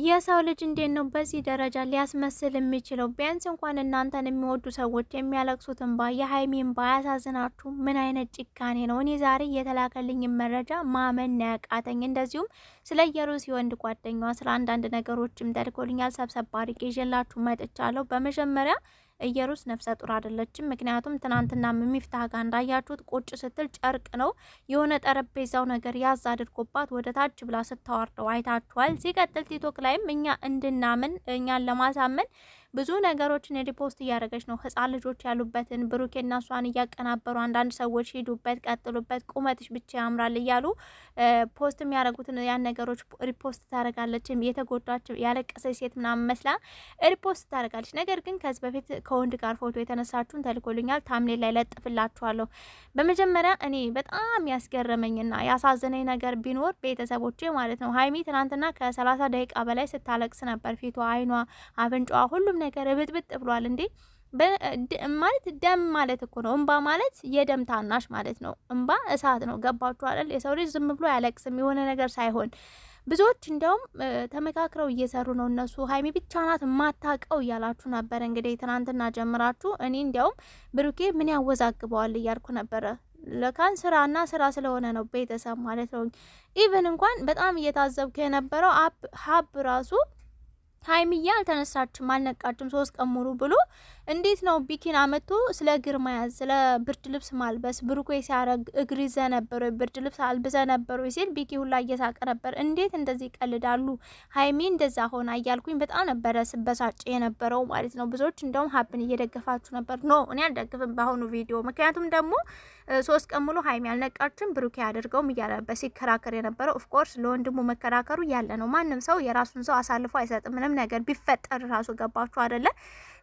የሰው ልጅ እንዴት ነው በዚህ ደረጃ ሊያስመስል የሚችለው? ቢያንስ እንኳን እናንተን የሚወዱ ሰዎች የሚያለቅሱትን የሀይሚ እንባ ያሳዝናችሁ። ምን አይነት ጭካኔ ነው? እኔ ዛሬ የተላከልኝ መረጃ ማመን ያቃተኝ። እንደዚሁም ስለ ኢየሩስ የወንድ ጓደኛዋ ስለ አንዳንድ ነገሮችም ተልኮልኛል። ሰብሰብ አድርጌ ይዤላችሁ መጥቻለሁ። በመጀመሪያ ኢየሩስ ነፍሰ ጡር አይደለችም። ምክንያቱም ትናንትና ሚፍታህ ጋር እንዳያችሁት ቁጭ ስትል ጨርቅ ነው የሆነ ጠረጴዛው ነገር ያዝ አድርጎባት ወደ ታች ብላ ስታወርደው አይታችኋል። ሲቀጥል ቲክቶክ ላይም እኛ እንድናምን እኛን ለማሳመን ብዙ ነገሮችን ሪፖስት እያደረገች ነው። ህፃን ልጆች ያሉበትን ብሩኬና እሷን እያቀናበሩ አንዳንድ ሰዎች ሂዱበት፣ ቀጥሉበት፣ ቁመትሽ ብቻ ያምራል እያሉ ፖስት የሚያደርጉትን ያን ነገሮች ሪፖስት ታደርጋለች። የተጎዳች ያለቀሰች ሴት ምናምን መስላ ሪፖስት ታደርጋለች። ነገር ግን ከዚህ በፊት ከወንድ ጋር ፎቶ የተነሳችሁን ተልኮልኛል። ታምኔል ላይ ለጥፍላችኋለሁ። በመጀመሪያ እኔ በጣም ያስገረመኝና ያሳዘነኝ ነገር ቢኖር ቤተሰቦቼ ማለት ነው ሀይሚ ትናንትና ከ30 ደቂቃ በላይ ስታለቅስ ነበር። ፊቷ፣ አይኗ፣ አፍንጫዋ ሁሉም ነገር ብጥብጥ ብሏል። እንዴ ማለት ደም ማለት እኮ ነው። እንባ ማለት የደም ታናሽ ማለት ነው። እንባ እሳት ነው። ገባችሁ አይደል? የሰው ልጅ ዝም ብሎ ያለቅስም የሆነ ነገር ሳይሆን ብዙዎች እንደውም ተመካክረው እየሰሩ ነው። እነሱ ሀይሚ ብቻ ናት ማታቀው እያላችሁ ነበር። እንግዲህ ትናንትና ጀምራችሁ እኔ እንዲያውም ብሩኬ ምን ያወዛግበዋል እያልኩ ነበረ። ለካን ስራና ስራ ስለሆነ ነው ቤተሰብ ማለት ነው። ኢቭን እንኳን በጣም እየታዘብኩ የነበረው ሀብ ራሱ ሀይሚዬ አልተነሳችም አልነቃችም 3 ቀን ሙሉ ብሎ እንዴት ነው ቢኪና መጥቶ ስለ እግር መያዝ ስለ ብርድ ልብስ ማልበስ ብሩኬ ሲያረግ እግር ይዘ ነበር ብርድ ልብስ አልብሰ ነበር ሲል ቢኪ ሁላ እየሳቀ ነበር። እንዴት እንደዚህ ይቀልዳሉ? ሀይሚ እንደዛ ሆና እያልኩኝ በጣም ነበረ ስበሳጭ የነበረው ማለት ነው። ብዙዎች እንደውም ሀብን እየደገፋችሁ ነበር። ኖ እኔ አልደግፍም በአሁኑ ቪዲዮ። ምክንያቱም ደግሞ 3 ቀን ሙሉ ሀይሚ አልነቃችም ብሩኬ ያደርገውም እያለበት ሲከራከር የነበረው ኦፍኮርስ ለወንድሙ መከራከሩ ያለ ነው። ማንም ሰው የራሱን ሰው አሳልፎ አይሰጥም ምንም ነገር ቢፈጠር ራሱ ገባችሁ አይደለ?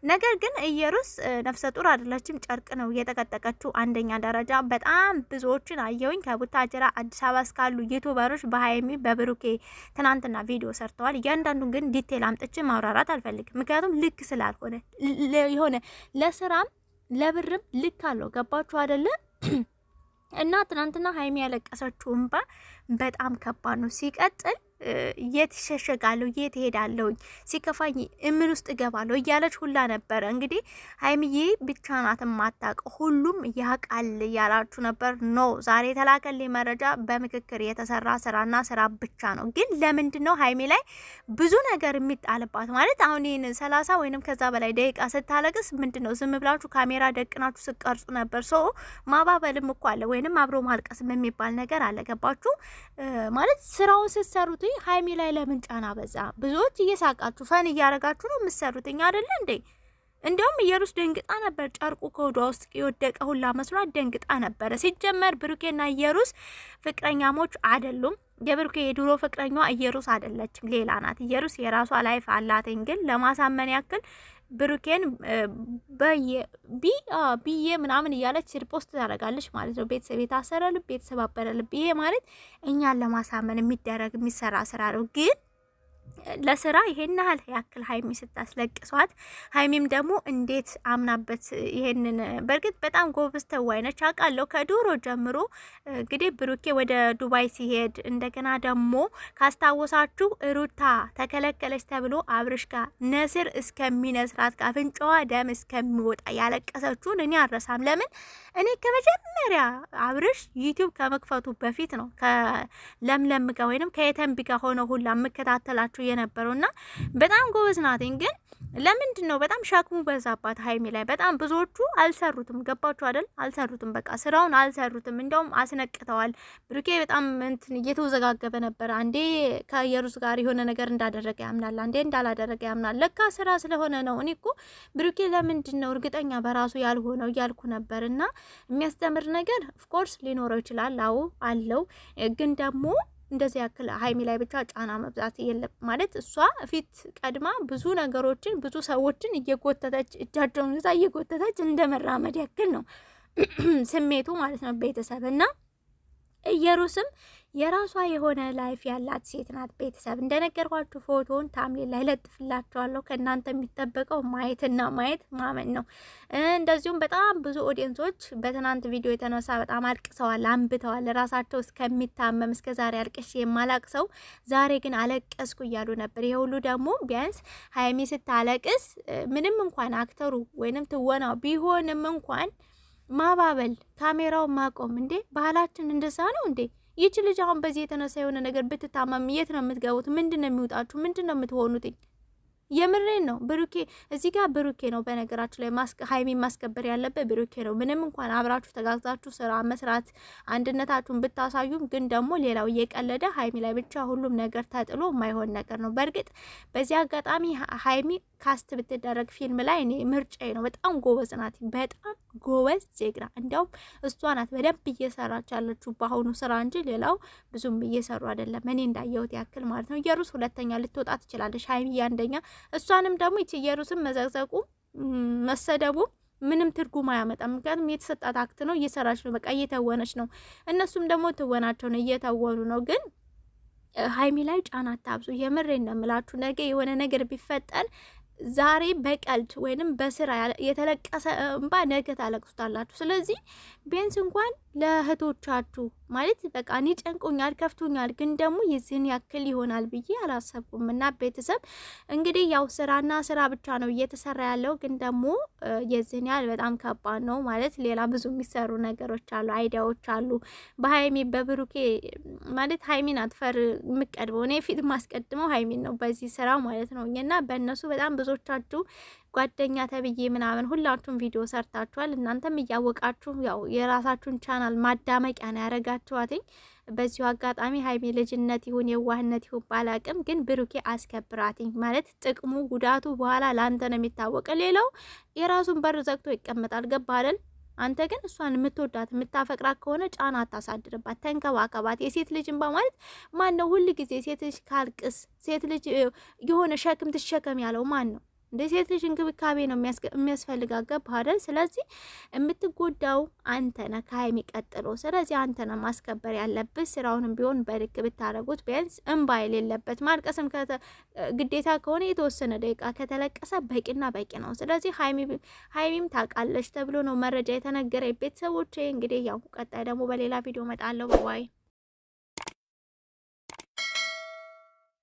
ነገር ግን ኢየሩስ ነፍሰ ጡር አይደለችም። ጨርቅ ነው እየተቀጠቀችው። አንደኛ ደረጃ በጣም ብዙዎችን አየውኝ ከቡታጀራ አዲስ አበባ እስካሉ ዩቲዩበሮች በሀይሚ በብሩኬ ትናንትና ቪዲዮ ሰርተዋል። እያንዳንዱን ግን ዲቴል አምጥቼ ማውራራት አልፈልግም። ምክንያቱም ልክ ስላልሆነ የሆነ ለስራም ለብርም ልክ አለው። ገባችሁ አይደለ? እና ትናንትና ሀይሚ ያለቀሰችው እንባ በጣም ከባድ ነው። ሲቀጥል የት ይሸሸጋለሁ የት ሄዳለሁ ሲከፋኝ ምን ውስጥ እገባለሁ እያለች ሁላ ነበረ። እንግዲህ ሀይሚዬ ብቻ ናት የማታውቀው ሁሉም ያውቃል እያላችሁ ነበር። ኖ ዛሬ የተላከልኝ መረጃ በምክክር የተሰራ ስራና ስራ ብቻ ነው። ግን ለምንድን ነው ሀይሚ ላይ ብዙ ነገር የሚጣልባት? ማለት አሁን ይህን 30 ወይንም ከዛ በላይ ደቂቃ ስታለቅስ ምንድን ነው ዝም ብላችሁ ካሜራ ደቅናችሁ ስቀርጹ ነበር። ሶ ማባበልም እኮ አለ ወይንም አብሮ ማልቀስም የሚባል ነገር አለ። ገባችሁ ማለት ስራውን ስትሰሩት ሀይሚ ላይ ለምን ጫና በዛ? ብዙዎች እየሳቃችሁ ፈን እያረጋችሁ ነው የምትሰሩት እኛ አይደለ እንዴ? እንደውም ኢየሩስ ደንግጣ ነበር። ጨርቁ ከወዷ ውስጥ የወደቀ ሁላ መስሏት ደንግጣ ነበረ። ሲጀመር ብሩኬና ኢየሩስ ፍቅረኛሞች አይደሉም። የብሩኬ የድሮ ፍቅረኛዋ ኢየሩስ አይደለችም፣ ሌላ ናት። ኢየሩስ የራሷ ላይፍ አላትኝ። ግን ለማሳመን ያክል ብሩኬን ብዬ ምናምን እያለች ሪፖስት ታደርጋለች ማለት ነው። ቤተሰብ የታሰረ ልብ የተሰባበረ ልብ። ይሄ ማለት እኛን ለማሳመን የሚደረግ የሚሰራ ስራ ነው። ግን ለስራ ይሄን ያክል ሀይሚ ስታስለቅሷት ሀይሚም ደግሞ እንዴት አምናበት ይሄንን። በእርግጥ በጣም ጎበዝ ተዋይ ነች አውቃለሁ። ከድሮ ጀምሮ እንግዲህ ብሩኬ ወደ ዱባይ ሲሄድ እንደገና ደግሞ ካስታወሳችሁ ሩታ ተከለከለች ተብሎ አብርሽ ጋር ነስር እስከሚነስራት አፍንጫዋ ደም እስከሚወጣ ያለቀሰችውን እኔ አረሳም። ለምን እኔ ከመጀመሪያ አብርሽ ዩቲዩብ ከመክፈቱ በፊት ነው ከለምለም ጋር ወይንም ከየተንቢ ጋር ሆነ ሁላ የምከታተላችሁ የነበረውና በጣም ጎበዝ ናትኝ። ግን ለምንድን ነው በጣም ሸክሙ በዛባት ሀይሚ ላይ? በጣም ብዙዎቹ አልሰሩትም። ገባችሁ አይደል? አልሰሩትም። በቃ ስራውን አልሰሩትም። እንደውም አስነቅተዋል። ብሩኬ በጣም እንትን እየተወዘጋገበ ነበር። አንዴ ከኢየሩስ ጋር የሆነ ነገር እንዳደረገ ያምናል፣ አንዴ እንዳላደረገ ያምናል። ለካ ስራ ስለሆነ ነው። እኔ እኮ ብሩኬ ለምንድን ነው እርግጠኛ በራሱ ያልሆነው እያልኩ ነበርና የሚያስተምር ነገር ኦፍኮርስ ሊኖረው ይችላል። አዎ አለው። ግን ደግሞ እንደዚህ ያክል ሀይሚ ላይ ብቻ ጫና መብዛት የለም ማለት እሷ ፊት ቀድማ ብዙ ነገሮችን ብዙ ሰዎችን እየጎተተች እጃቸውን ይዛ እየጎተተች እንደመራመድ ያክል ነው ስሜቱ ማለት ነው ቤተሰብና ኢየሩስም የራሷ የሆነ ላይፍ ያላት ሴት ናት። ቤተሰብ እንደነገርኳችሁ ፎቶውን ታምሌ ላይ ለጥፍላችኋለሁ። ከእናንተ የሚጠበቀው ማየትና ማየት ማመን ነው። እንደዚሁም በጣም ብዙ ኦዲየንሶች በትናንት ቪዲዮ የተነሳ በጣም አልቅሰዋል፣ አንብተዋል። ራሳቸው እስከሚታመም እስከ ዛሬ አልቅሽ የማላቅሰው ዛሬ ግን አለቀስኩ እያሉ ነበር። ይሄ ሁሉ ደግሞ ቢያንስ ሀይሚ ስታለቅስ ምንም እንኳን አክተሩ ወይንም ትወናው ቢሆንም እንኳን ማባበል፣ ካሜራውን ማቆም እንዴ ባህላችን እንደዛ ነው እንዴ? ይች ልጅ አሁን በዚህ የተነሳ የሆነ ነገር ብትታመም የት ነው የምትገቡት? ምንድነው የሚውጣችሁ? ምንድነው የምትሆኑት? የምሬን ነው። ብሩኬ እዚህ ጋር ብሩኬ ነው በነገራችሁ ላይ ሀይሚ ማስከበር ያለበት ብሩኬ ነው። ምንም እንኳን አብራችሁ ተጋግዛችሁ ስራ መስራት አንድነታችሁን ብታሳዩም ግን ደግሞ ሌላው እየቀለደ ሀይሚ ላይ ብቻ ሁሉም ነገር ተጥሎ የማይሆን ነገር ነው። በእርግጥ በዚህ አጋጣሚ ሀይሚ ካስት ብትደረግ ፊልም ላይ እኔ ምርጫዬ ነው። በጣም ጎበዝ ናት፣ በጣም ጎበዝ ዜግና። እንዲያውም እሷ ናት በደንብ እየሰራች ያለችው በአሁኑ ስራ እንጂ ሌላው ብዙም እየሰሩ አይደለም፣ እኔ እንዳየሁት ያክል ማለት ነው። ኢየሩስ ሁለተኛ ልትወጣ ትችላለች፣ ሀይሚ አንደኛ። እሷንም ደግሞ ይቺ ኢየሩስም መዘግዘቁ መሰደቡ ምንም ትርጉም አያመጣም። ምክንያቱም የተሰጣት አክት ነው፣ እየሰራች ነው፣ በቃ እየተወነች ነው። እነሱም ደግሞ ትወናቸውን እየተወኑ ነው። ግን ሀይሚ ላይ ጫና አታብዙ። የምሬን ነው የምላችሁ። ነገ የሆነ ነገር ቢፈጠር ዛሬ በቀልድ ወይንም በስራ የተለቀሰ እንባ ነገ ታለቅሱታላችሁ። ስለዚህ ቢያንስ እንኳን ለእህቶቻችሁ ማለት በቃ እኔ ጨንቆኛል፣ ከፍቶኛል፣ ግን ደግሞ የዚህን ያክል ይሆናል ብዬ አላሰብኩም። እና ቤተሰብ እንግዲህ ያው ስራና ስራ ብቻ ነው እየተሰራ ያለው፣ ግን ደግሞ የዚህን ያህል በጣም ከባድ ነው ማለት። ሌላ ብዙ የሚሰሩ ነገሮች አሉ፣ አይዲያዎች አሉ። በሀይሚ በብሩኬ ማለት ሀይሚን አትፈር የምቀድመው እኔ ፊት ማስቀድመው ሀይሚን ነው በዚህ ስራ ማለት ነው። እና በእነሱ በጣም ብዙዎቻችሁ ጓደኛ ተብዬ ምናምን ሁላችሁም ቪዲዮ ሰርታችኋል። እናንተም እያወቃችሁ ያው የራሳችሁን ቻናል ማዳመቂያ ነው ያረጋችኋትኝ። በዚሁ አጋጣሚ ሀይሚ ልጅነት ይሁን የዋህነት ይሁን ባላቅም፣ ግን ብሩኬ አስከብራትኝ ማለት ጥቅሙ ጉዳቱ በኋላ ለአንተ ነው የሚታወቀ። ሌላው የራሱን በር ዘግቶ ይቀመጣል። ገባ አይደል? አንተ ግን እሷን የምትወዳት የምታፈቅራት ከሆነ ጫና አታሳድርባት፣ ተንከባከባት። የሴት ልጅ እንባ ማለት ማን ነው? ሁል ጊዜ ሴት ልጅ ካልቅስ፣ ሴት ልጅ የሆነ ሸክም ትሸከም ያለው ማን ነው? እንደ ሴት ልጅ እንክብካቤ ነው የሚያስፈልጋት። ገባህ አይደል? ስለዚህ የምትጎዳው አንተ ነህ ከሀይሚ ቀጥሎ። ስለዚህ አንተ ነህ ማስከበር ያለብህ። ስራውንም ቢሆን በልክ ብታረጉት ቢያንስ እንባ የሌለበት ማልቀስም ግዴታ ከሆነ የተወሰነ ደቂቃ ከተለቀሰ በቂና በቂ ነው። ስለዚህ ሀይሚም ታውቃለች ተብሎ ነው መረጃ የተነገረ። ቤተሰቦቼ እንግዲህ ያው ቀጣይ ደግሞ በሌላ ቪዲዮ እመጣለሁ። ባይ